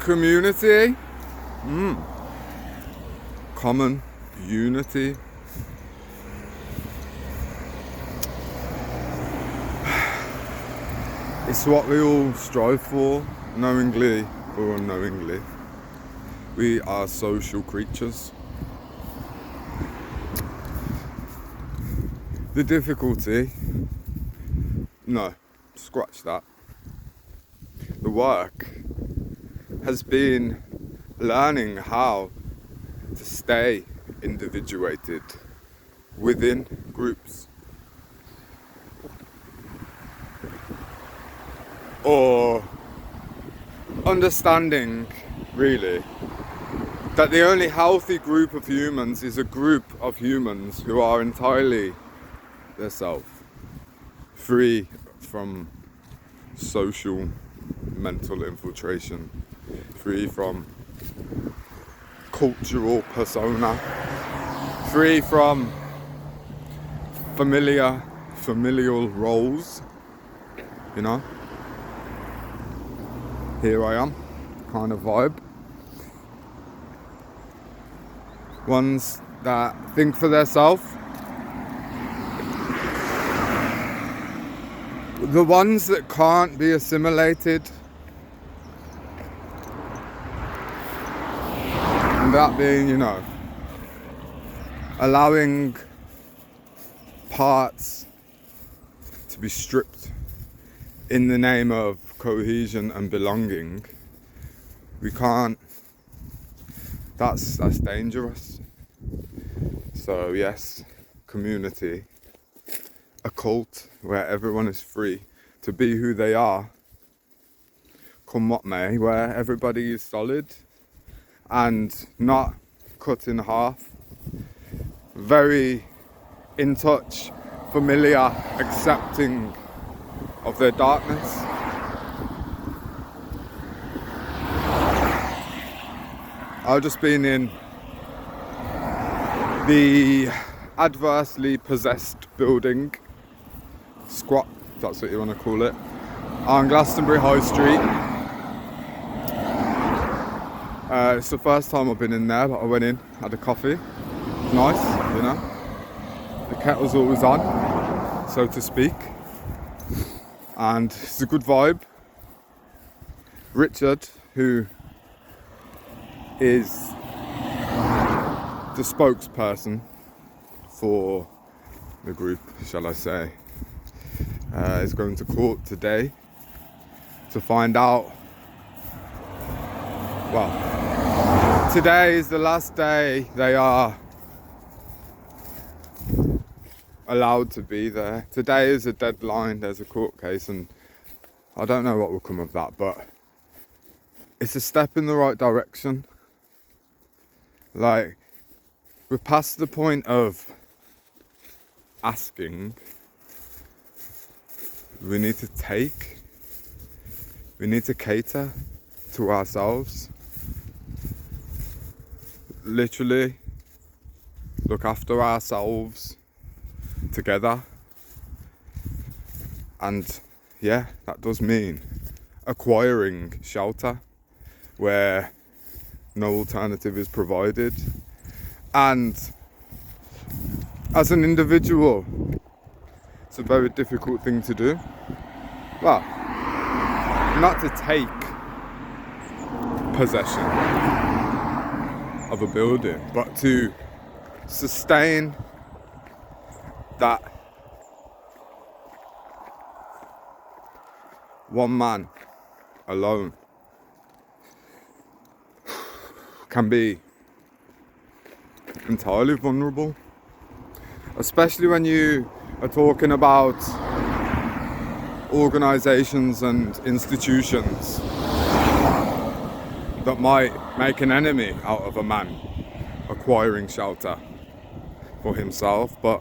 Community, common unity. It's what we all strive for, knowingly or unknowingly. We are social creatures. The difficulty, no, scratch that. The work has been learning how to stay individuated within groups, or understanding really that the only healthy group of humans is a group of humans who are entirely their self, free from social mental infiltration, free from cultural persona, free from familial roles, you know. Here I am, kind of vibe. Ones that think for themselves. The ones that can't be assimilated. And that being, you know, allowing parts to be stripped in the name of cohesion and belonging. We can't. That's dangerous. So yes, community, a cult where everyone is free to be who they are, come what may, where everybody is solid and not cut in half. Very in touch, familiar, accepting of their darkness. I've just been in the adversely possessed building, squat, if that's what you want to call it, on Glastonbury High Street. It's the first time I've been in there, but I went in, had a coffee. It's nice, you know. The kettle's always on, so to speak. And it's a good vibe. Richard, who is the spokesperson for the group, shall I say, is going to court today to find out. Well, today is the last day they are allowed to be there. Today is a deadline, there's a court case, and I don't know what will come of that, but it's a step in the right direction. Like, we're past the point of asking. We need to take. We need to cater to ourselves. Literally, look after ourselves together. And yeah, that does mean acquiring shelter where no alternative is provided. And as an individual, it's a very difficult thing to do. Well, not to take possession of a building, but to sustain that one man alone can be entirely vulnerable, especially when you are talking about organizations and institutions that might make an enemy out of a man acquiring shelter for himself. But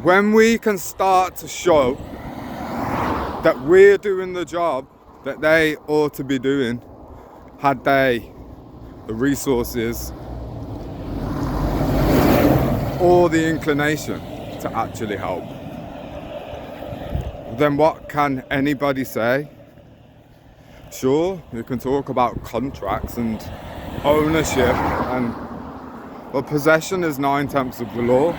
when we can start to show that we're doing the job that they ought to be doing, had they the resources or the inclination to actually help, then what can anybody say? Sure, you can talk about contracts and ownership, but possession is 9/10 of the law.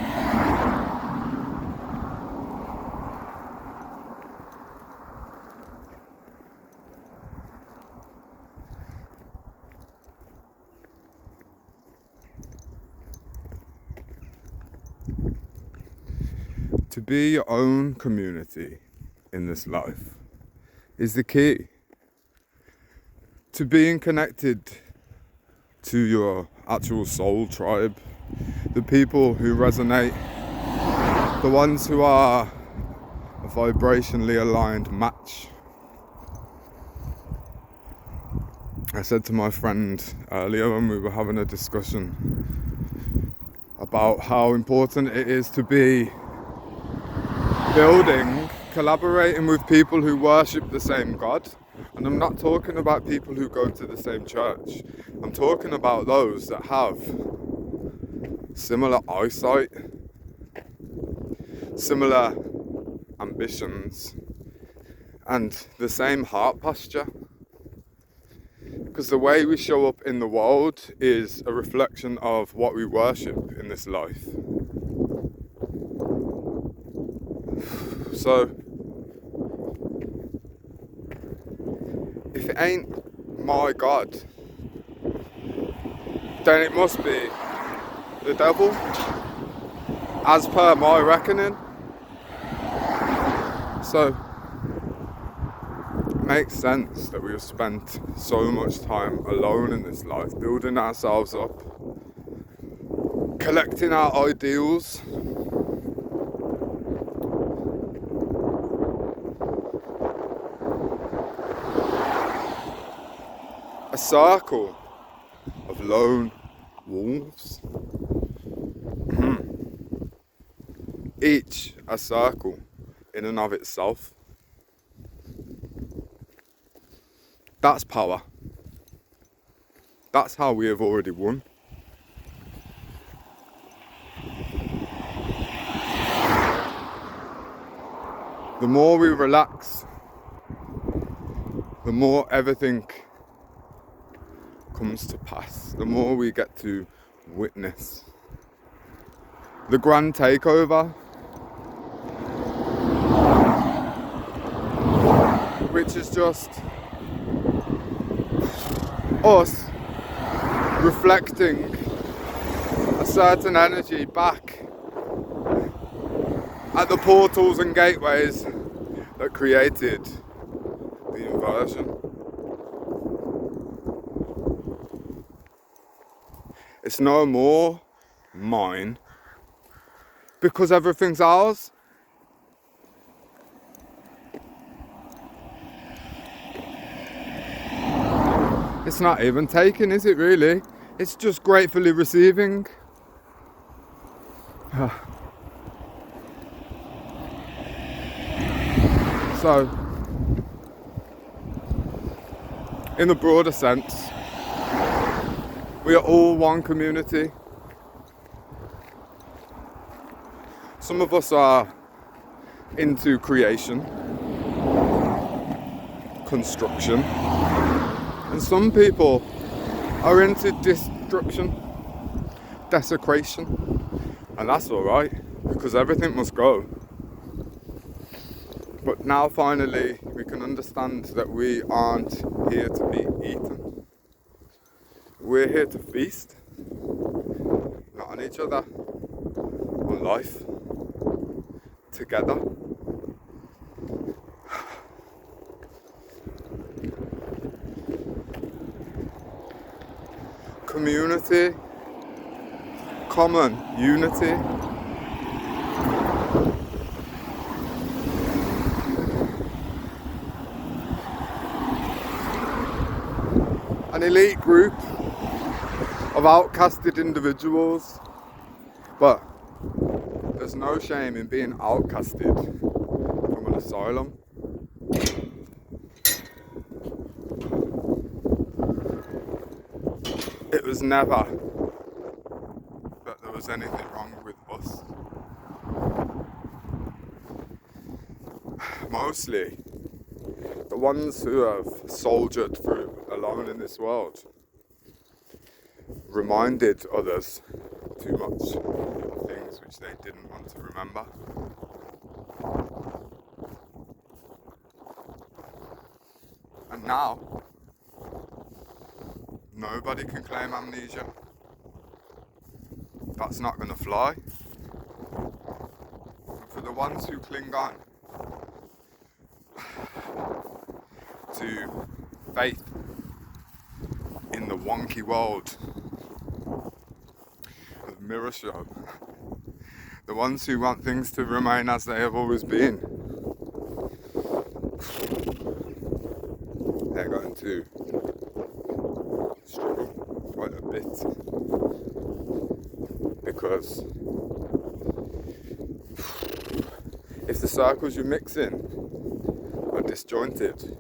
To be your own community in this life is the key to being connected to your actual soul tribe, the people who resonate, the ones who are a vibrationally aligned match. I said to my friend earlier when we were having a discussion about how important it is to be building, collaborating with people who worship the same God. And I'm not talking about people who go to the same church. I'm talking about those that have similar eyesight, similar ambitions, and the same heart posture. Because the way we show up in the world is a reflection of what we worship in this life. So, if it ain't my God, then it must be the devil, as per my reckoning. So, it makes sense that we have spent so much time alone in this life, building ourselves up, collecting our ideals, a circle of lone wolves, each a circle in and of itself. That's power. That's how we have already won. The more we relax, the more everything comes to pass, the more we get to witness the grand takeover, which is just us reflecting a certain energy back at the portals and gateways that created the inversion. It's no more mine because everything's ours. It's not even taken, is it really? It's just gratefully receiving. So, in the broader sense, we are all one community. Some of us are into creation, construction, and some people are into destruction, desecration, and that's alright, because everything must go. But now finally we can understand that we aren't here to be eaten. We're here to feast, not on each other, on life, together. Community, common unity. An elite group of outcasted individuals, but there's no shame in being outcasted from an asylum. It was never that there was anything wrong with us. Mostly, the the ones who have soldiered through alone in this world, reminded others too much of things which they didn't want to remember. And now, nobody can claim amnesia. That's not going to fly. And for the ones who cling on to faith in the wonky world of mirror show, the ones who want things to remain as they have always been, they're going to struggle quite a bit, because if the circles you mix in are disjointed,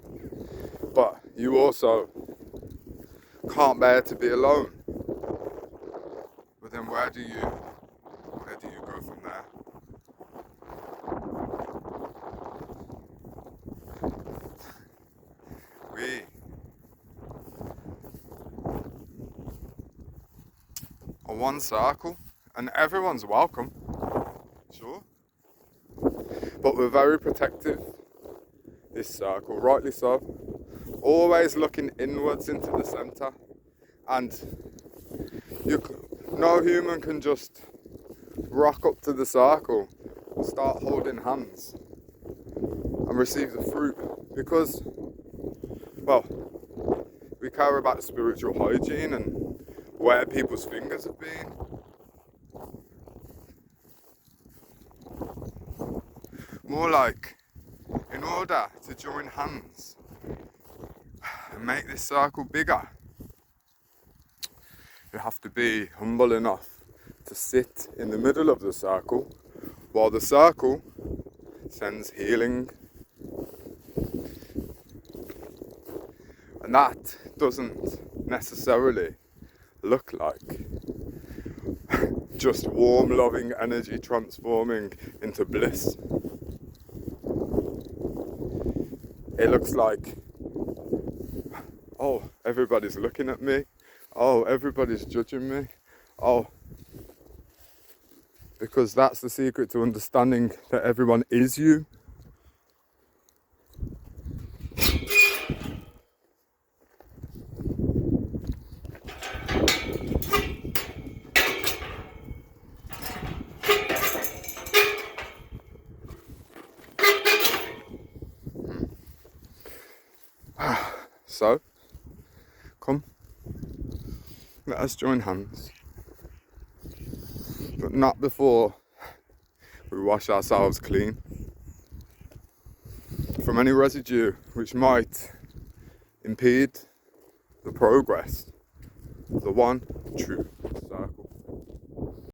but you also can't bear to be alone, but then where do you go from there? We are one circle, and everyone's welcome, sure, but we're very protective, this circle, rightly so, always looking inwards into the centre, and no human can just rock up to the circle and start holding hands and receive the fruit, because, well, we care about spiritual hygiene and where people's fingers have been. More like, in order to join hands and make this circle bigger, you have to be humble enough to sit in the middle of the circle while the circle sends healing. And that doesn't necessarily look like just warm, loving energy transforming into bliss. It looks like, oh, everybody's looking at me. Oh, everybody's judging me. Oh, because that's the secret to understanding that everyone is you. So, come, let us join hands, but not before we wash ourselves clean from any residue which might impede the progress of the one true